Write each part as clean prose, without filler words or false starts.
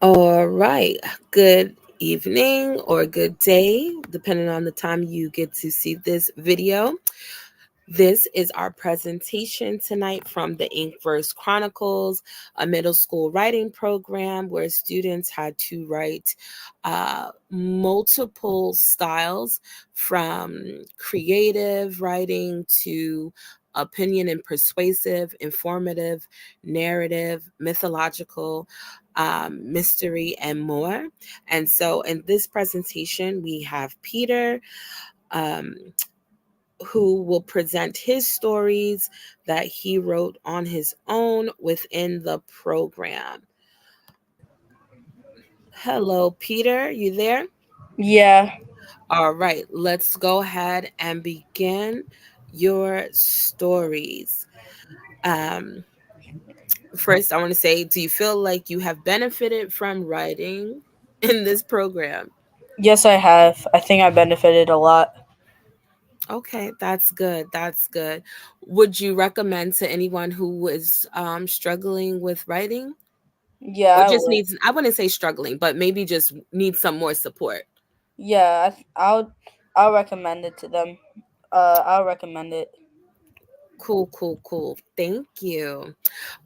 All right. Good evening or good day, depending on the time you get to see this video. This is our presentation tonight from the Inkverse Chronicles, a middle school writing program where students had to write multiple styles from creative writing to opinion and persuasive, informative, narrative, mythological, mystery, and more. And so in this presentation, we have Peter. Um, who will present his stories that he wrote on his own within the program. Hello, Peter. You there? Yeah. All right, let's go ahead and begin your stories. Um, First, I want to say, do you feel like you have benefited from writing in this program? Yes, I have. I think I benefited a lot. Okay, that's good. That's good. Would you recommend to anyone who is struggling with writing? Yeah, Or I just would. needs, I wouldn't say struggling, but maybe just needs some more support. Yeah, I'll recommend it to them. I'll recommend it. Cool, cool, cool. Thank you.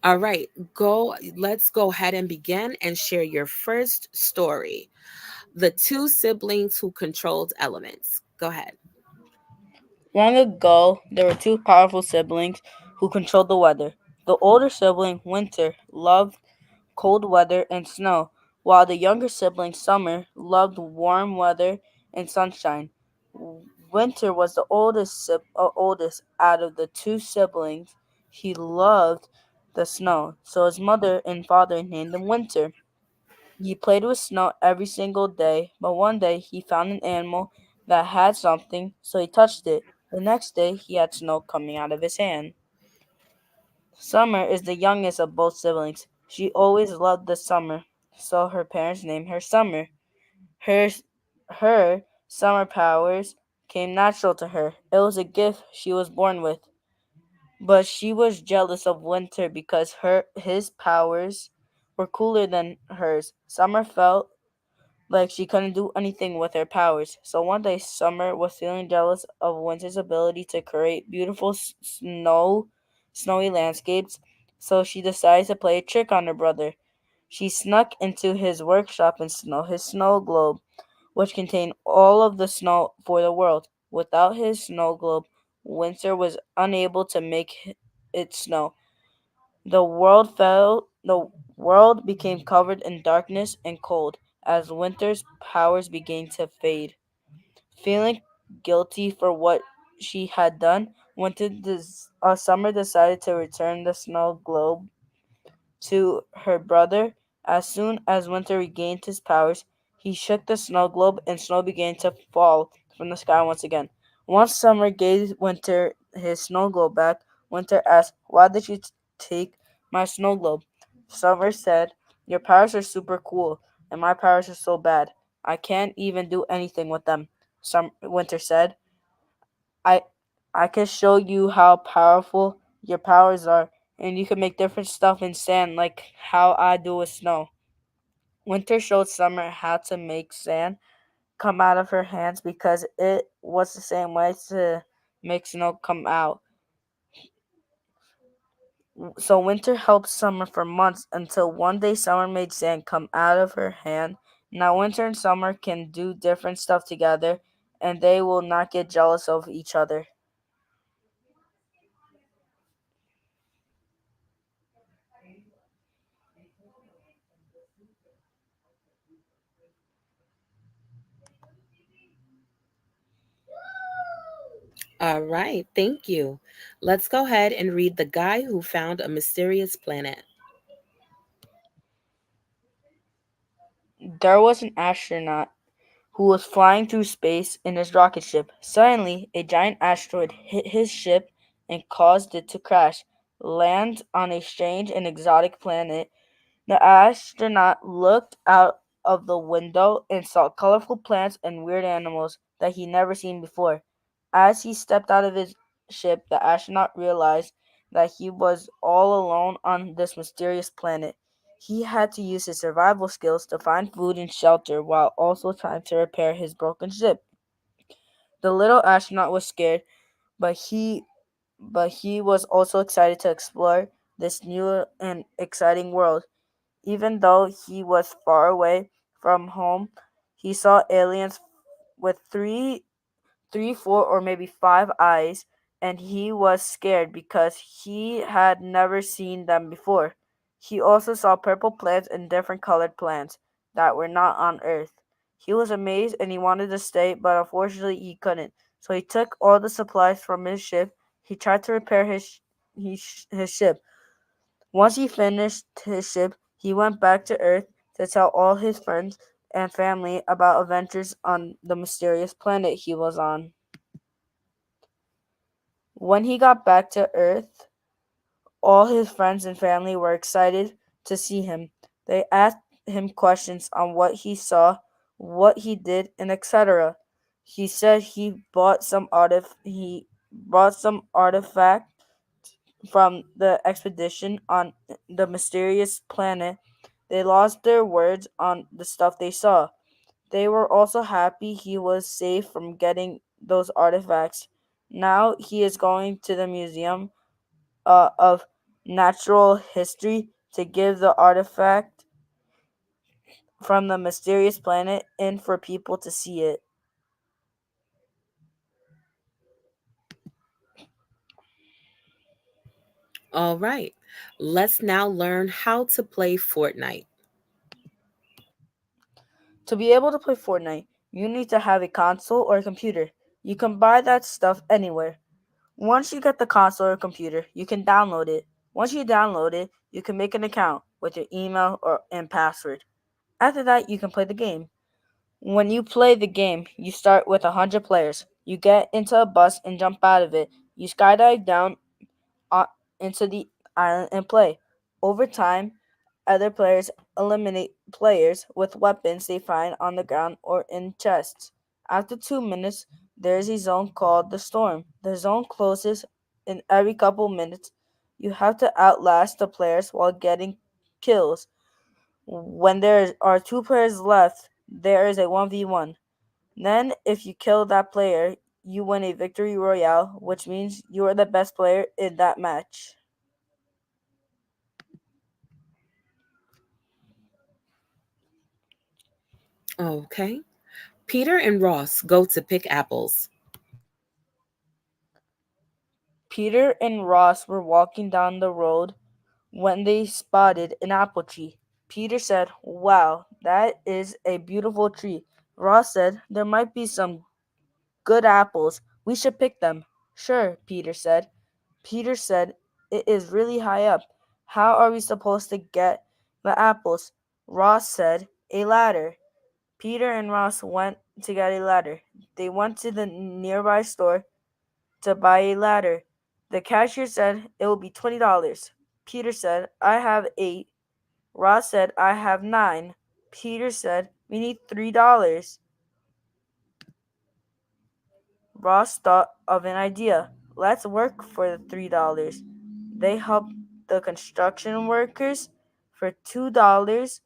All right, let's go ahead and begin and share your first story. The two siblings who controlled elements. Go ahead. Long ago, there were two powerful siblings who controlled the weather. The older sibling, Winter, loved cold weather and snow, while the younger sibling, Summer, loved warm weather and sunshine. Winter was the oldest out of the two siblings. He loved the snow, so his mother and father named him Winter. He played with snow every single day, but one day he found an animal that had something, so he touched it. The next day he had snow coming out of his hand. Summer is the youngest of both siblings. She always loved the summer, so her parents named her Summer. Her, her summer powers came natural to her. It was a gift she was born with. But she was jealous of Winter because his powers were cooler than hers. Summer felt like she couldn't do anything with her powers. So one day, Summer was feeling jealous of Winter's ability to create beautiful snowy landscapes. So she decided to play a trick on her brother. She snuck into his workshop and stole his snow globe, which contained all of the snow for the world. Without his snow globe, Winter was unable to make it snow. The world became covered in darkness and cold as Winter's powers began to fade. Feeling guilty for what she had done, Summer decided to return the snow globe to her brother. As soon as Winter regained his powers, he shook the snow globe and snow began to fall from the sky once again. Once Summer gave Winter his snow globe back, Winter asked, "Why did you take my snow globe?" Summer said, "Your powers are super cool, and my powers are so bad. I can't even do anything with them." Winter said, I I can show you how powerful your powers are, and you can make different stuff in sand like how I do with snow. Winter showed Summer how to make sand come out of her hands because it was the same way to make snow come out. So Winter helped Summer for months until one day Summer made sand come out of her hand. Now Winter and Summer can do different stuff together and they will not get jealous of each other. All right, thank you. Let's go ahead and read The Guy Who Found a Mysterious Planet. There was an astronaut who was flying through space in his rocket ship. Suddenly, a giant asteroid hit his ship and caused it to crash, land on a strange and exotic planet. The astronaut looked out of the window and saw colorful plants and weird animals that he'd never seen before. As he stepped out of his ship, the astronaut realized that he was all alone on this mysterious planet. He had to use his survival skills to find food and shelter while also trying to repair his broken ship. The little astronaut was scared, but he was also excited to explore this new and exciting world. Even though he was far away from home, he saw aliens with three, four, or maybe five eyes, and he was scared because he had never seen them before. He also saw purple plants and different colored plants that were not on Earth. He was amazed and he wanted to stay, but unfortunately he couldn't. So he took all the supplies from his ship. He tried to repair his ship. Once he finished his ship, he went back to Earth to tell all his friends and family about adventures on the mysterious planet he was on. When he got back to Earth, all his friends and family were excited to see him. They asked him questions on what he saw, what he did, and etc. He said he brought some artifact from the expedition on the mysterious planet. They lost their words on the stuff they saw. They were also happy he was safe from getting those artifacts. Now he is going to the museum of natural history to give the artifact from the mysterious planet in for people to see it. All right, let's now learn how to play Fortnite. To be able to play Fortnite, you need to have a console or a computer. You can buy that stuff anywhere. Once you get the console or computer, you can download it. Once you download it, you can make an account with your email or and password. After that, you can play the game. When you play the game, you start with 100 players. You get into a bus and jump out of it. You skydive down uh, into the island and play. Over time, other players eliminate players with weapons they find on the ground or in chests. After 2 minutes, there is a zone called the storm. The zone closes in every couple minutes. You have to outlast the players while getting kills. When there are two players left, there is a 1v1. Then, if you kill that player, you win a victory royale, which means you are the best player in that match. Okay. Peter and Ross go to pick apples. Peter and Ross were walking down the road when they spotted an apple tree. Peter said, "Wow, that is a beautiful tree." Ross said, "There might be some good apples. We should pick them." "Sure," Peter said. Peter said, "It is really high up. How are we supposed to get the apples?" Ross said, "A ladder." Peter and Ross went to get a ladder. They went to the nearby store to buy a ladder. The cashier said it will be $20. Peter said, "I have 8." Ross said, "I have 9." Peter said, "We need $3." Ross thought of an idea. "Let's work for the $3." They helped the construction workers for $2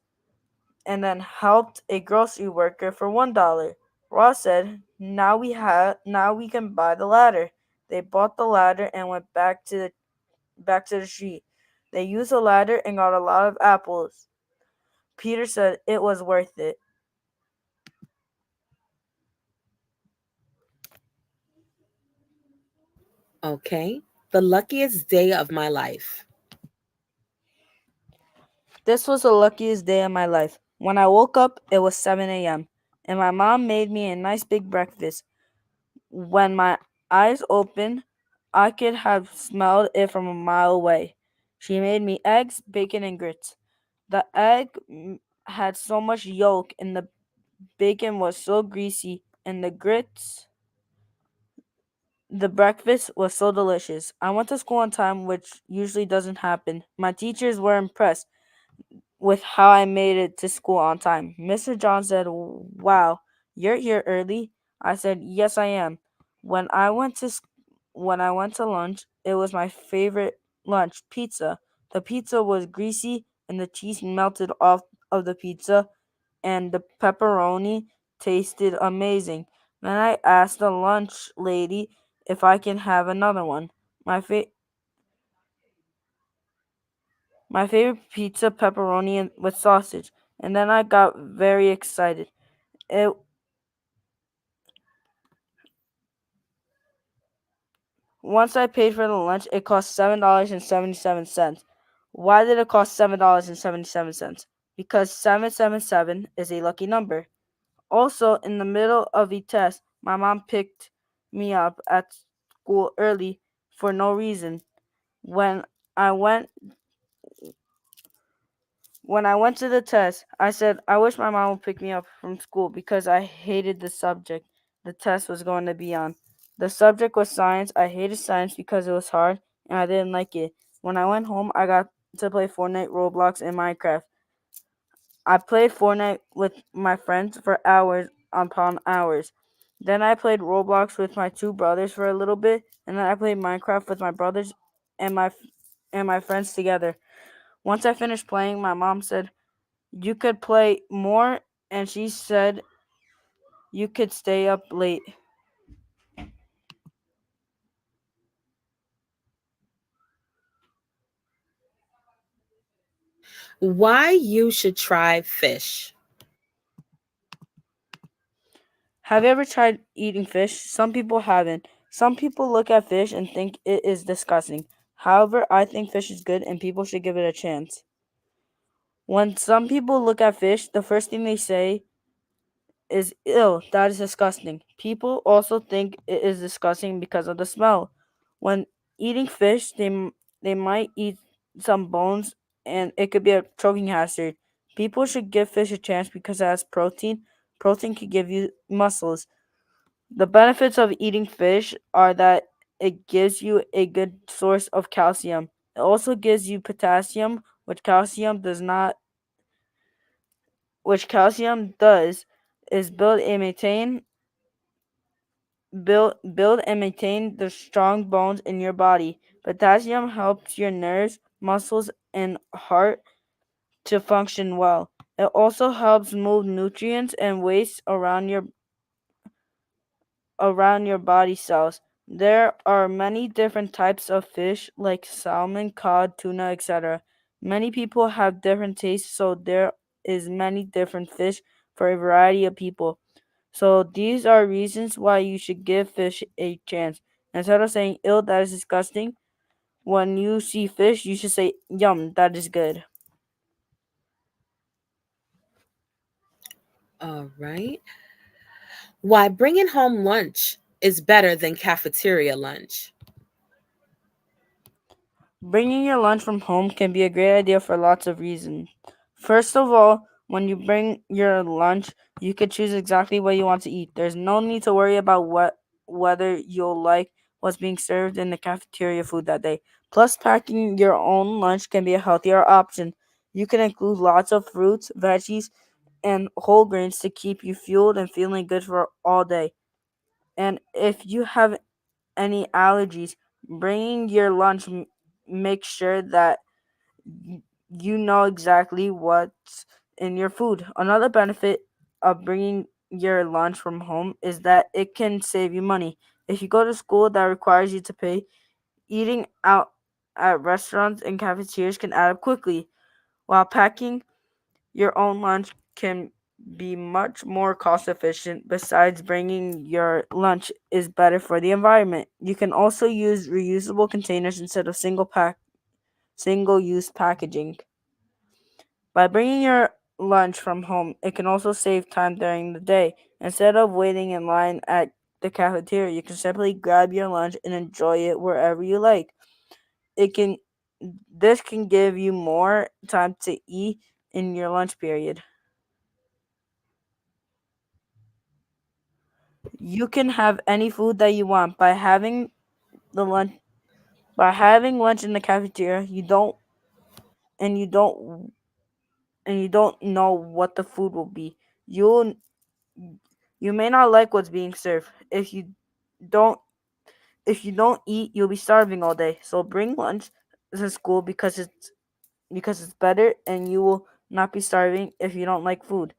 and then helped a grocery worker for $1. Ross said, now we can buy the ladder." They bought the ladder and went back to the street. They used the ladder and got a lot of apples. Peter said it was worth it. Okay. The luckiest day of my life. This was the luckiest day of my life. When I woke up, it was 7 a.m., and my mom made me a nice big breakfast. When my eyes opened, I could have smelled it from a mile away. She made me eggs, bacon, and grits. The egg had so much yolk, and the bacon was so greasy, and the breakfast was so delicious. I went to school on time, which usually doesn't happen. My teachers were impressed with how I made it to school on time. Mr. John said, "Wow, you're here early." I said, "Yes, I am." When I went to when I went to lunch, it was my favorite lunch, pizza. The pizza was greasy and the cheese melted off of the pizza, and the pepperoni tasted amazing. Then I asked the lunch lady if I can have another one. My fa- my favorite pizza pepperoni with sausage. And then I got very excited. It Once I paid for the lunch, it cost $7.77. Why did it cost $7.77? Because 777 is a lucky number. Also, in the middle of a test, my mom picked me up at school early for no reason. When I went when I went to the test, I said I wish my mom would pick me up from school because I hated the subject the test was going to be on. The subject was science. I hated science because it was hard and I didn't like it. When I went home, I got to play Fortnite, Roblox, and Minecraft. I played Fortnite with my friends for hours upon hours. Then I played Roblox with my two brothers for a little bit, and then I played Minecraft with my brothers and my friends together. Once I finished playing, my mom said, "You could play more," and she said you could stay up late. Why you should try fish? Have you ever tried eating fish? Some people haven't. Some people look at fish and think it is disgusting. However, I think fish is good and people should give it a chance. When some people look at fish, the first thing they say is, "Ew, that is disgusting." People also think it is disgusting because of the smell. When eating fish, they might eat some bones and it could be a choking hazard. People should give fish a chance because it has protein. Protein could give you muscles. The benefits of eating fish are that it gives you a good source of calcium. It also gives you potassium, which calcium does is build and maintain the strong bones in your body. Potassium helps your nerves, muscles, and heart to function well. It also helps move nutrients and waste around your body cells. There are many different types of fish like salmon, cod, tuna, etc. Many people have different tastes, so there is many different fish for a variety of people. So these are reasons why you should give fish a chance. Instead of saying ill, that is disgusting, when you see fish, you should say yum, that is good. All right. Why bringing home lunch is better than cafeteria lunch? Bringing your lunch from home can be a great idea for lots of reasons. First of all, when you bring your lunch, you can choose exactly what you want to eat. There's no need to worry about whether you'll like what's being served in the cafeteria food that day. Plus, packing your own lunch can be a healthier option. You can include lots of fruits, veggies, and whole grains to keep you fueled and feeling good for all day. And if you have any allergies, bringing your lunch make sure that you know exactly what's in your food. Another benefit of bringing your lunch from home is that it can save you money. If you go to school that requires you to pay, eating out at restaurants and cafeterias can add up quickly, while packing your own lunch can be much more cost efficient. Besides, bringing your lunch is better for the environment. You can also use reusable containers instead of single use packaging. By bringing your lunch from home, it can also save time during the day. Instead of waiting in line at the cafeteria, you can simply grab your lunch and enjoy it wherever you like. It can This can give you more time to eat in your lunch period. You can have any food that you want the lunch by having lunch in the cafeteria. And you don't you don't know what the food will be. You may not like what's being served. Don't if you don't eat, you'll be starving all day. So bring lunch to school because because it's better and you will not be starving if you don't like food.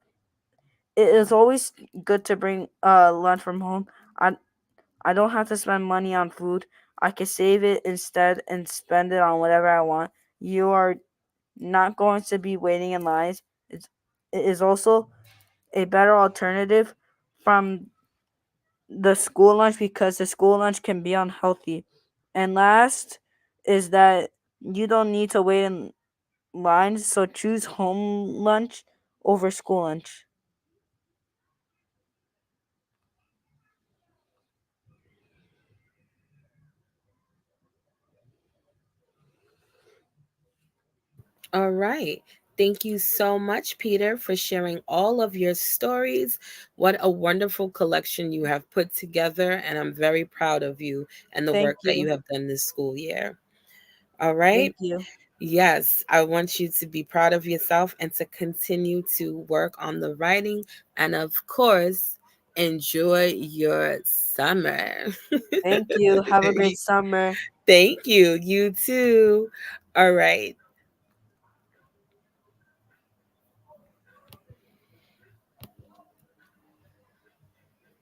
It is always good to bring lunch from home. I I don't have to spend money on food. I can save it instead and spend it on whatever I want. You are not going to be waiting in lines. It is also a better alternative from the school lunch because the school lunch can be unhealthy. And last is that you don't need to wait in lines, so choose home lunch over school lunch. All right. Thank you so much, Peter, for sharing all of your stories. What a wonderful collection you have put together, and I'm very proud of you and the Thank work that you you. have done this school year. All right. Thank you. Yes, I want you to be proud of yourself and to continue to work on the writing. And of course, enjoy your summer. Thank you. Have a great summer. Thank you. You too. All right.